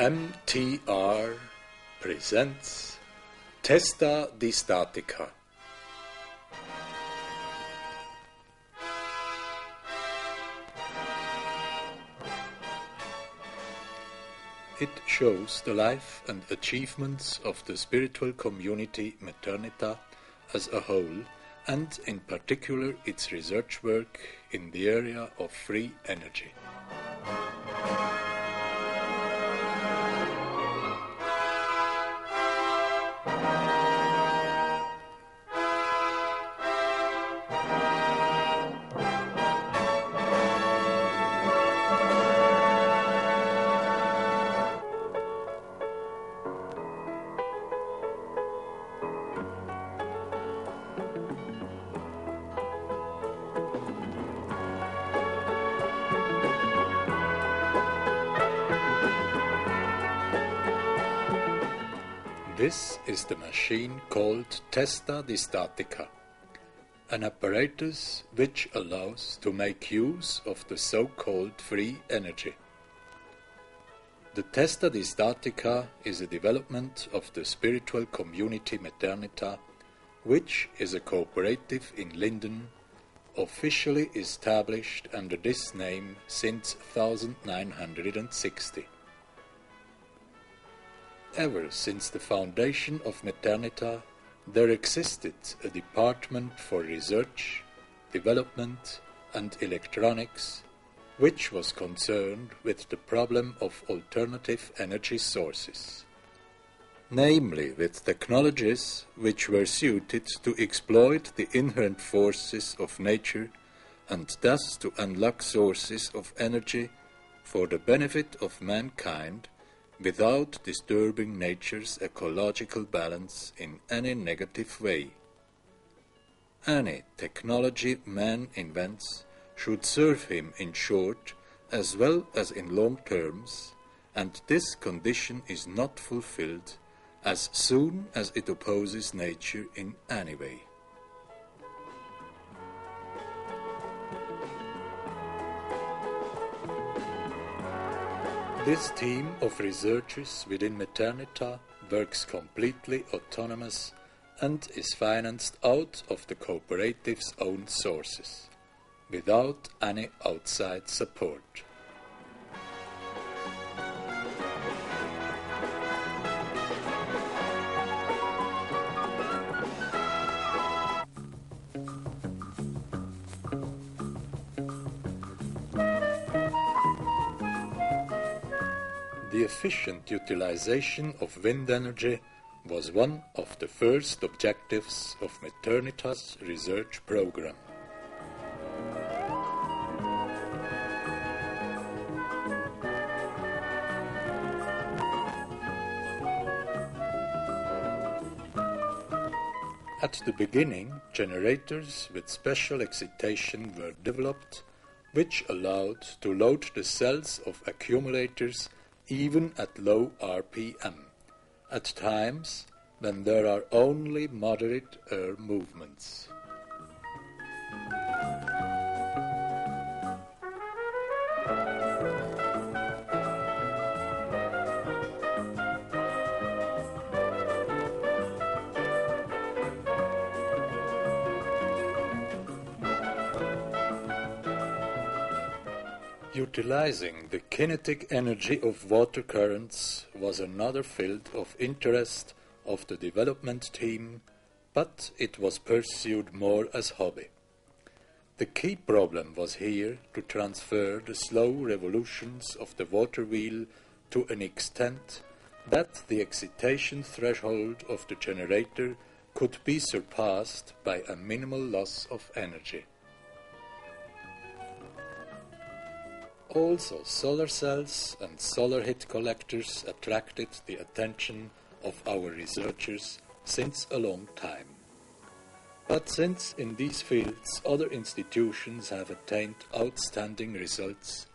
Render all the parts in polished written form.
MTR presents Testatica. It shows the life and achievements of the spiritual community Methernitha as a whole, and in particular its research work in the area of free energy. This is the machine called Testatica, an apparatus which allows to make use of the so-called free energy. The Testatica is a development of the spiritual community Methernitha, which is a cooperative in Linden, officially established under this name since 1960. Ever since the foundation of Methernitha, there existed a department for research, development and electronics, which was concerned with the problem of alternative energy sources, namely with technologies which were suited to exploit the inherent forces of nature and thus to unlock sources of energy for the benefit of mankind without disturbing nature's ecological balance in any negative way. Any technology man invents should serve him in short as well as in long terms, and this condition is not fulfilled as soon as it opposes nature in any way. This team of researchers within Methernitha works completely autonomous and is financed out of the cooperative's own sources, without any outside support. The efficient utilization of wind energy was one of the first objectives of Methernitha's research program. At the beginning, generators with special excitation were developed, which allowed to load the cells of accumulators even at low RPM, at times when there are only moderate air movements. Utilizing the kinetic energy of water currents was another field of interest of the development team, but it was pursued more as hobby. The key problem was here to transfer the slow revolutions of the water wheel to an extent that the excitation threshold of the generator could be surpassed by a minimal loss of energy. Also, solar cells and solar heat collectors attracted the attention of our researchers since a long time. But since in these fields other institutions have attained outstanding results,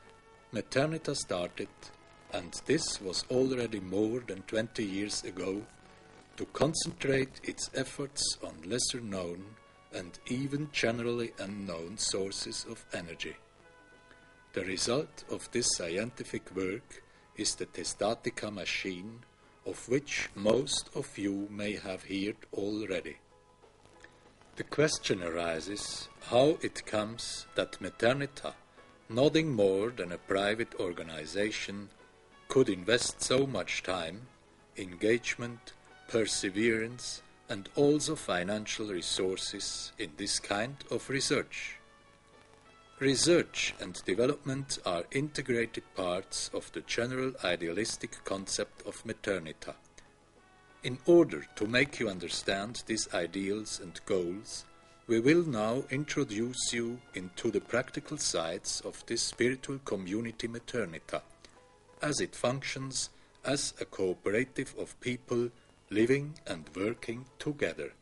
Methernitha started, and this was already more than 20 years ago, to concentrate its efforts on lesser known and even generally unknown sources of energy. The result of this scientific work is the Testatica machine, of which most of you may have heard already. The question arises how it comes that Methernitha, nothing more than a private organization, could invest so much time, engagement, perseverance, and also financial resources in this kind of research. Research and development are integrated parts of the general idealistic concept of Methernitha. In order to make you understand these ideals and goals, we will now introduce you into the practical sides of this spiritual community Methernitha, as it functions as a cooperative of people living and working together.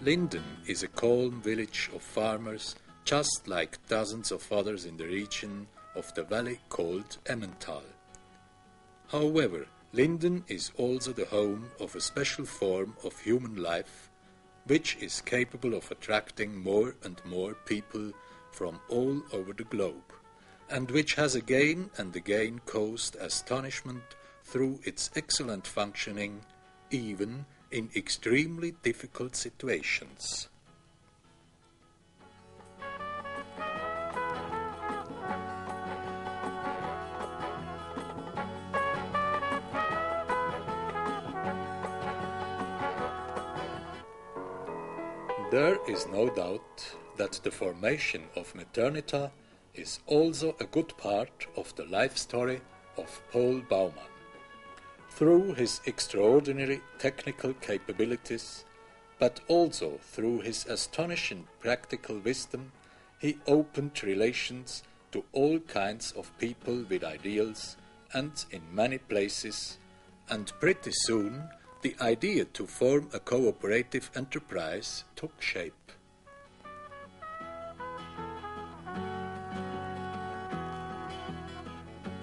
Linden is a calm village of farmers, just like dozens of others in the region of the valley called Emmental. However, Linden is also the home of a special form of human life, which is capable of attracting more and more people from all over the globe, and which has again and again caused astonishment through its excellent functioning, even in extremely difficult situations. There is no doubt that the formation of Methernitha is also a good part of the life story of Paul Baumann. Through his extraordinary technical capabilities, but also through his astonishing practical wisdom, he opened relations to all kinds of people with ideals and in many places, and pretty soon the idea to form a cooperative enterprise took shape.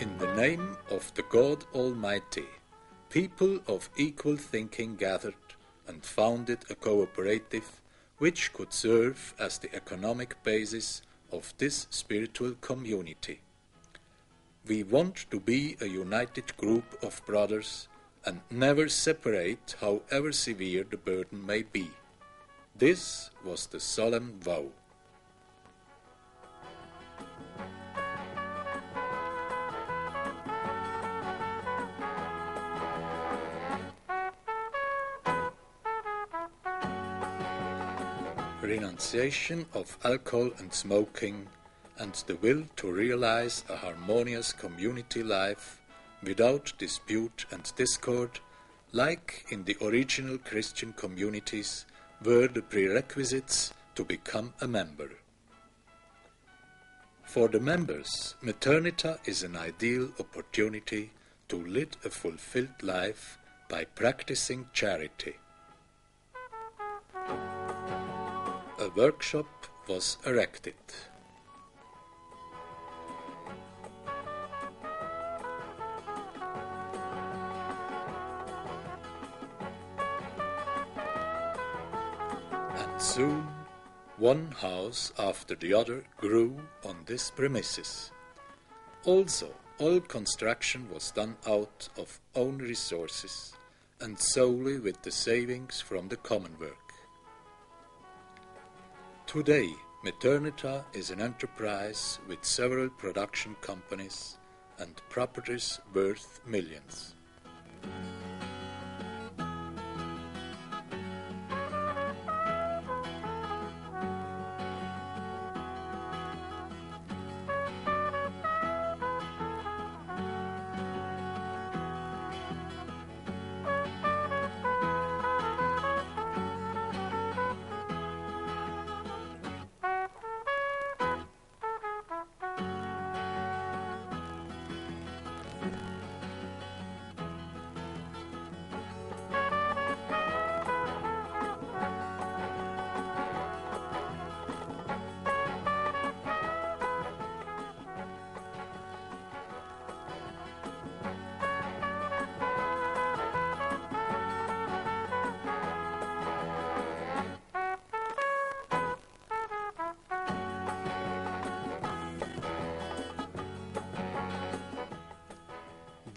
In the name of the God Almighty, people of equal thinking gathered and founded a cooperative which could serve as the economic basis of this spiritual community. We want to be a united group of brothers and never separate, however severe the burden may be. This was the solemn vow. Renunciation of alcohol and smoking, and the will to realize a harmonious community life without dispute and discord, like in the original Christian communities, were the prerequisites to become a member. For the members, Methernitha is an ideal opportunity to lead a fulfilled life by practicing charity. A workshop was erected. And soon, one house after the other grew on this premises. Also, all construction was done out of own resources and solely with the savings from the common work. Today, Methernitha is an enterprise with several production companies and properties worth millions.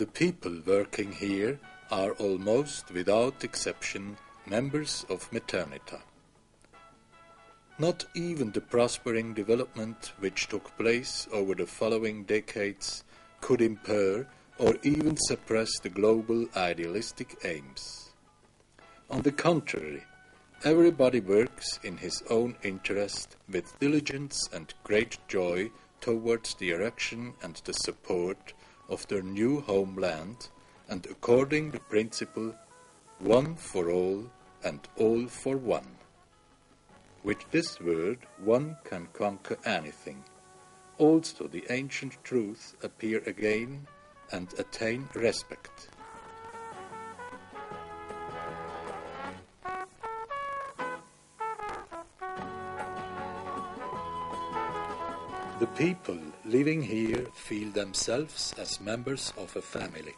The people working here are almost without exception members of Methernitha. Not even the prospering development which took place over the following decades could impair or even suppress the global idealistic aims. On the contrary, everybody works in his own interest with diligence and great joy towards the erection and the support of their new homeland, and according to the principle one for all and all for one. With this word one can conquer anything. Also the ancient truths appear again and attain respect. The people living here feel themselves as members of a family,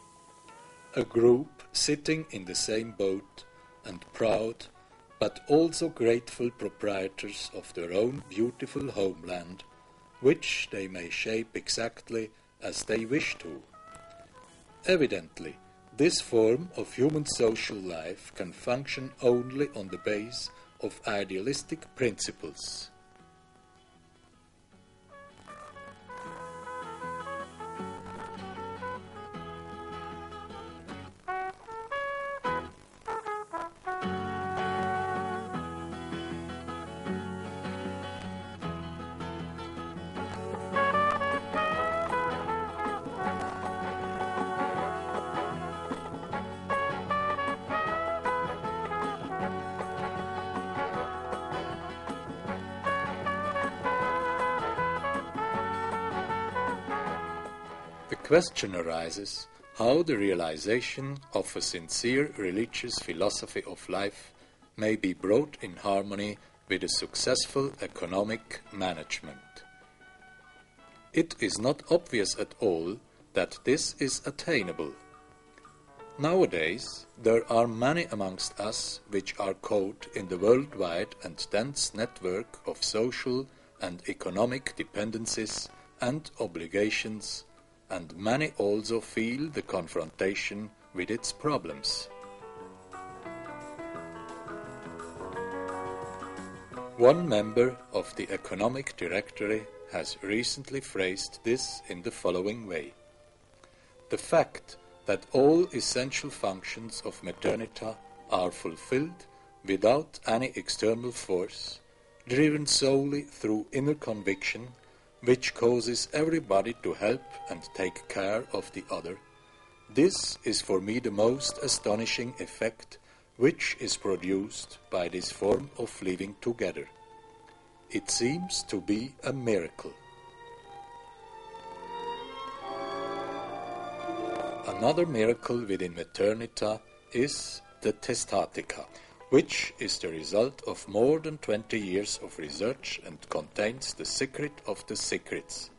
a group sitting in the same boat and proud, but also grateful proprietors of their own beautiful homeland, which they may shape exactly as they wish to. Evidently, this form of human social life can function only on the base of idealistic principles. The question arises how the realization of a sincere religious philosophy of life may be brought in harmony with a successful economic management. It is not obvious at all that this is attainable. Nowadays, there are many amongst us which are caught in the worldwide and dense network of social and economic dependencies and obligations, and many also feel the confrontation with its problems. One member of the Economic Directory has recently phrased this in the following way. The fact that all essential functions of Methernitha are fulfilled without any external force, driven solely through inner conviction, which causes everybody to help and take care of the other. This is for me the most astonishing effect which is produced by this form of living together. It seems to be a miracle. Another miracle within Methernitha is the Testatica, which is the result of more than 20 years of research and contains the secret of the secrets.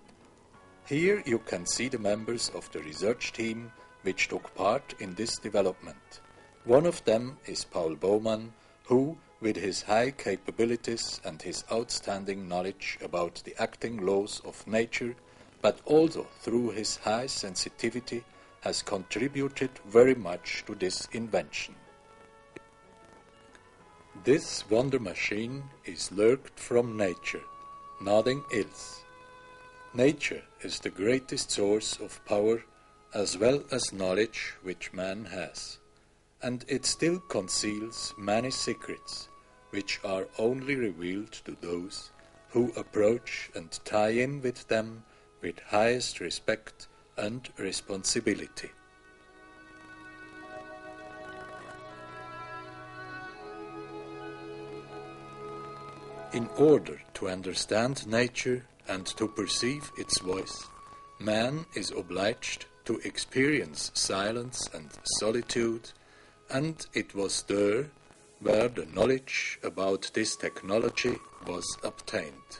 Here you can see the members of the research team which took part in this development. One of them is Paul Baumann, who, with his high capabilities and his outstanding knowledge about the acting laws of nature, but also through his high sensitivity, has contributed very much to this invention. This wonder machine is lurked from nature, nothing else. Nature is the greatest source of power as well as knowledge which man has, and it still conceals many secrets which are only revealed to those who approach and tie in with them with highest respect and responsibility. In order to understand nature and to perceive its voice, man is obliged to experience silence and solitude, and it was there where the knowledge about this technology was obtained.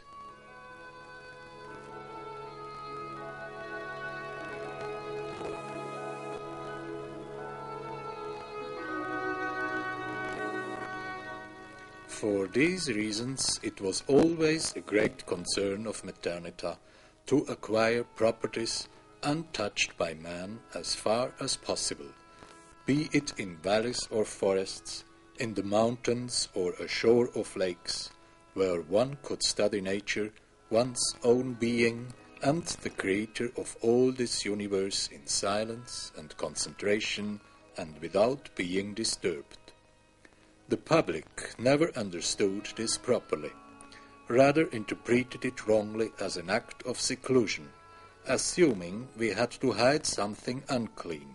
For these reasons, it was always a great concern of Methernitha to acquire properties untouched by man as far as possible, be it in valleys or forests, in the mountains or ashore of lakes, where one could study nature, one's own being, and the creator of all this universe in silence and concentration and without being disturbed. The public never understood this properly, rather interpreted it wrongly as an act of seclusion, assuming we had to hide something unclean.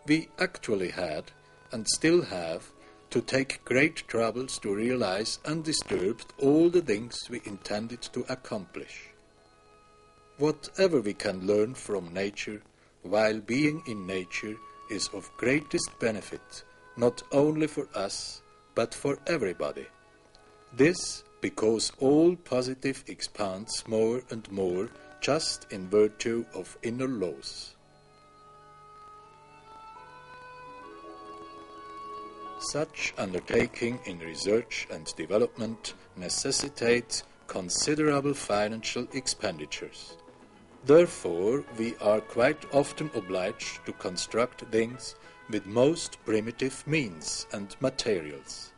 We actually had, and still have, to take great troubles to realize undisturbed all the things we intended to accomplish. Whatever we can learn from nature, while being in nature, is of greatest benefit, not only for us, but for everybody. This because all positive expands more and more just in virtue of inner laws. Such undertaking in research and development necessitates considerable financial expenditures. Therefore, we are quite often obliged to construct things with most primitive means and materials.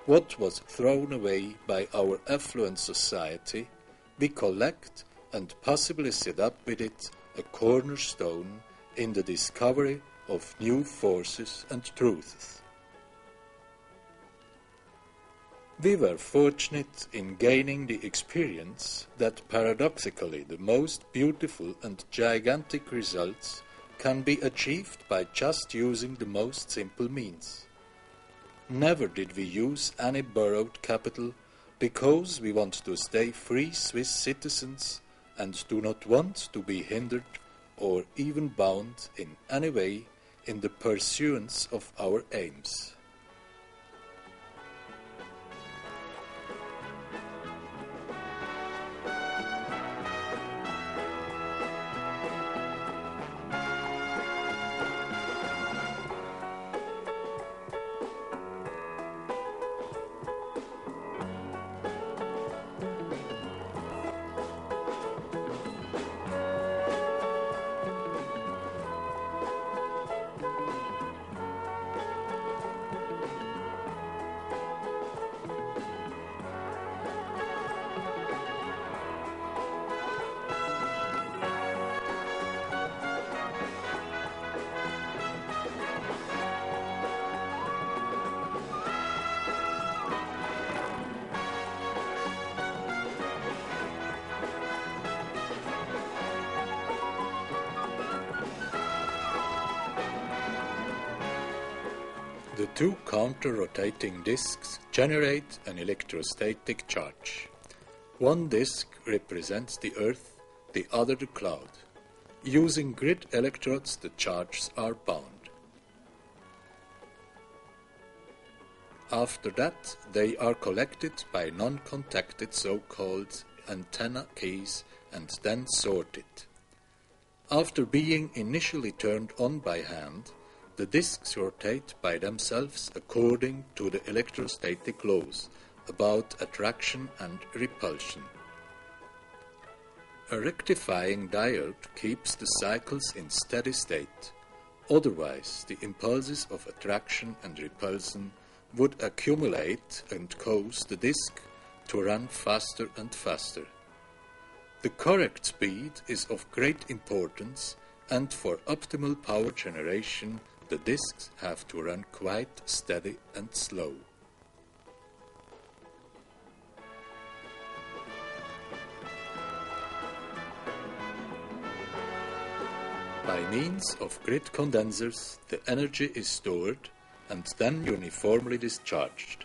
What was thrown away by our affluent society, we collect and possibly set up with it a cornerstone in the discovery of new forces and truths. We were fortunate in gaining the experience that paradoxically the most beautiful and gigantic results can be achieved by just using the most simple means. Never did we use any borrowed capital because we want to stay free Swiss citizens and do not want to be hindered or even bound in any way in the pursuance of our aims. The two counter-rotating disks generate an electrostatic charge. One disk represents the Earth, the other the cloud. Using grid electrodes, the charges are bound. After that, they are collected by non-contacted so-called antenna keys and then sorted. After being initially turned on by hand, the disks rotate by themselves according to the electrostatic laws about attraction and repulsion. A rectifying diode keeps the cycles in steady state, otherwise the impulses of attraction and repulsion would accumulate and cause the disk to run faster and faster. The correct speed is of great importance, and for optimal power generation the disks have to run quite steady and slow. By means of grid condensers, the energy is stored and then uniformly discharged,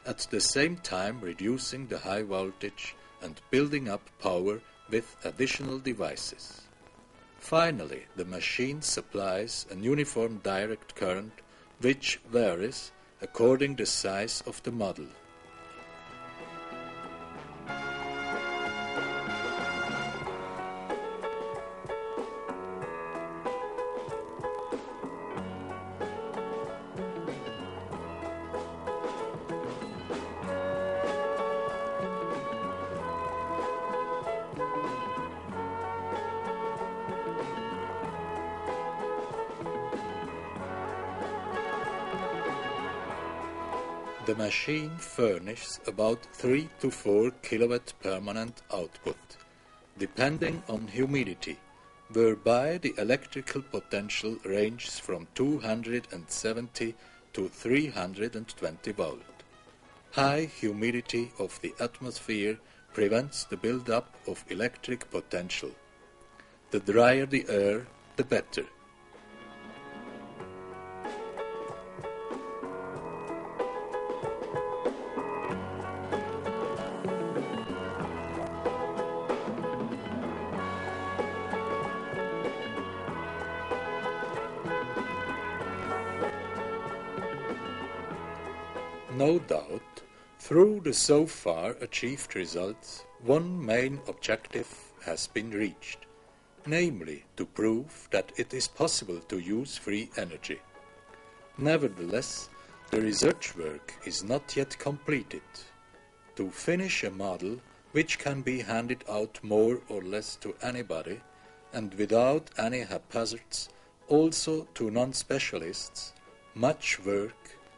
at the same time reducing the high voltage and building up power with additional devices. Finally, the machine supplies an uniform direct current which varies according to the size of the model. The machine furnishes about 3 to 4 kilowatt permanent output, depending on humidity, whereby the electrical potential ranges from 270 to 320 volt. High humidity of the atmosphere prevents the build-up of electric potential. The drier the air, the better. No doubt, through the so far achieved results, one main objective has been reached, namely to prove that it is possible to use free energy. Nevertheless, the research work is not yet completed. To finish a model which can be handed out more or less to anybody, and without any haphazards, also to non-specialists, much work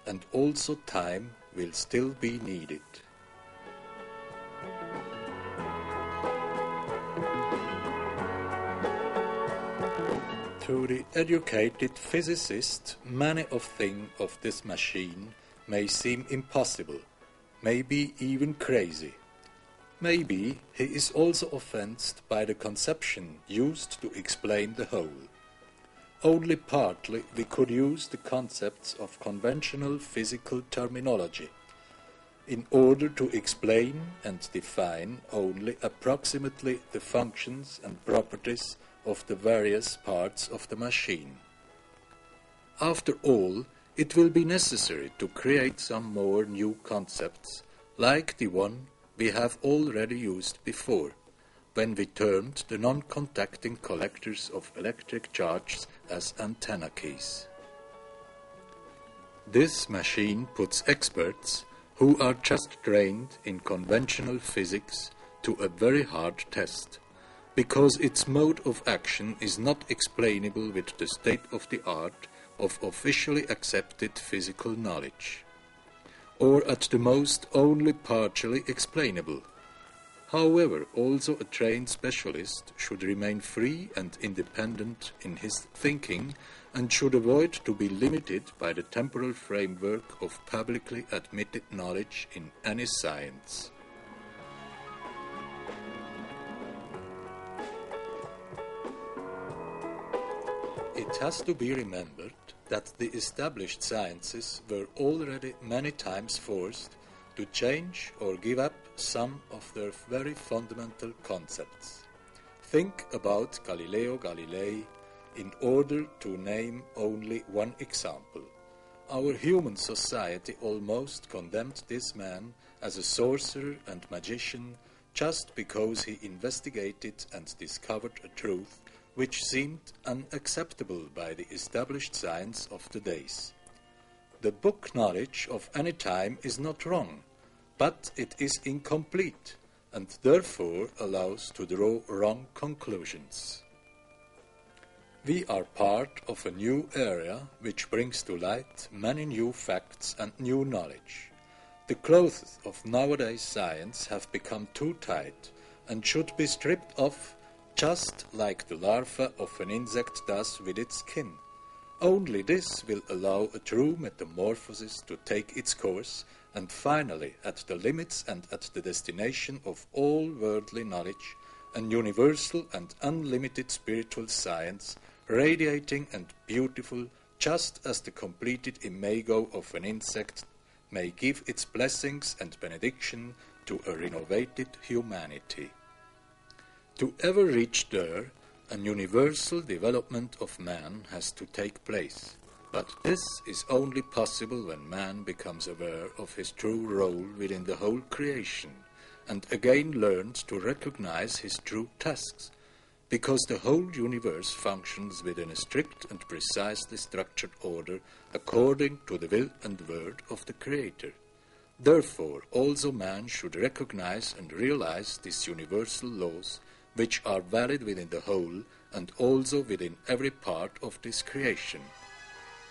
and also time will still be needed. To the educated physicist, many of things of this machine may seem impossible, maybe even crazy. Maybe he is also offended by the conception used to explain the whole. Only partly we could use the concepts of conventional physical terminology in order to explain and define only approximately the functions and properties of the various parts of the machine. After all, it will be necessary to create some more new concepts, like the one we have already used before, when we termed the non-contacting collectors of electric charges as antenna keys. This machine puts experts who are just trained in conventional physics to a very hard test, because its mode of action is not explainable with the state-of-the-art of officially accepted physical knowledge, or at the most only partially explainable. However, also a trained specialist should remain free and independent in his thinking and should avoid to be limited by the temporal framework of publicly admitted knowledge in any science. It has to be remembered that the established sciences were already many times forced to change or give up some of their very fundamental concepts. Think about Galileo Galilei, in order to name only one example. Our human society almost condemned this man as a sorcerer and magician just because he investigated and discovered a truth which seemed unacceptable by the established science of the days. The book knowledge of any time is not wrong, but it is incomplete and therefore allows to draw wrong conclusions. We are part of a new area which brings to light many new facts and new knowledge. The clothes of nowadays science have become too tight and should be stripped off just like the larva of an insect does with its skin. Only this will allow a true metamorphosis to take its course, and finally, at the limits and at the destination of all worldly knowledge, an universal and unlimited spiritual science, radiating and beautiful, just as the completed imago of an insect may give its blessings and benediction to a renovated humanity. To ever reach there, an universal development of man has to take place, but this is only possible when man becomes aware of his true role within the whole creation, and again learns to recognize his true tasks, because the whole universe functions within a strict and precisely structured order according to the will and word of the Creator. Therefore, also man should recognize and realize these universal laws, which are valid within the whole and also within every part of this creation.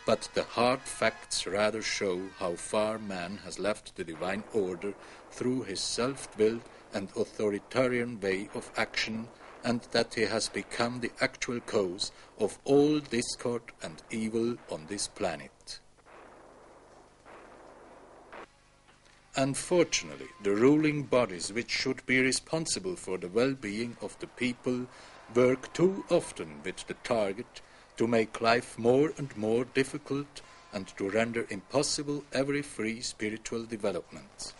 but the hard facts rather show how far man has left the divine order through his self-willed and authoritarian way of action, and that he has become the actual cause of all discord and evil on this planet. Unfortunately, the ruling bodies which should be responsible for the well-being of the people work too often with the target to make life more and more difficult and to render impossible every free spiritual development.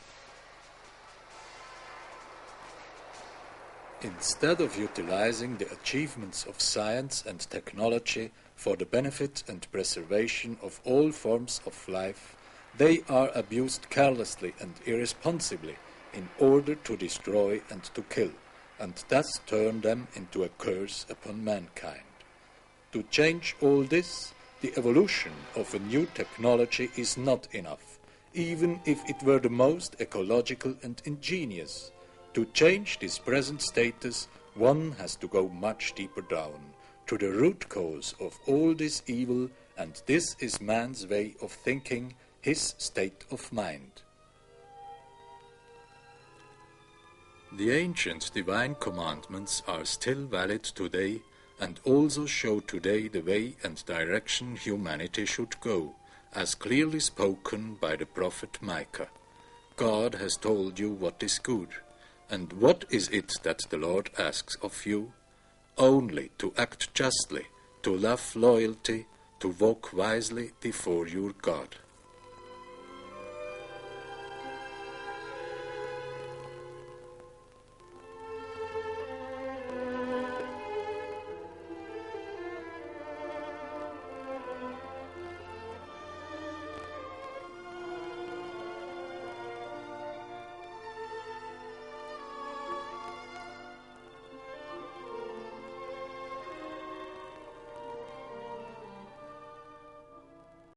Instead of utilizing the achievements of science and technology for the benefit and preservation of all forms of life, they are abused carelessly and irresponsibly in order to destroy and to kill, and thus turn them into a curse upon mankind. To change all this, the evolution of a new technology is not enough, even if it were the most ecological and ingenious. To change this present status, one has to go much deeper down, to the root cause of all this evil, and this is man's way of thinking, his state of mind. The ancient divine commandments are still valid today, and also show today the way and direction humanity should go, as clearly spoken by the prophet Micah. God has told you what is good, and what is it that the Lord asks of you? Only to act justly, to love loyalty, to walk wisely before your God.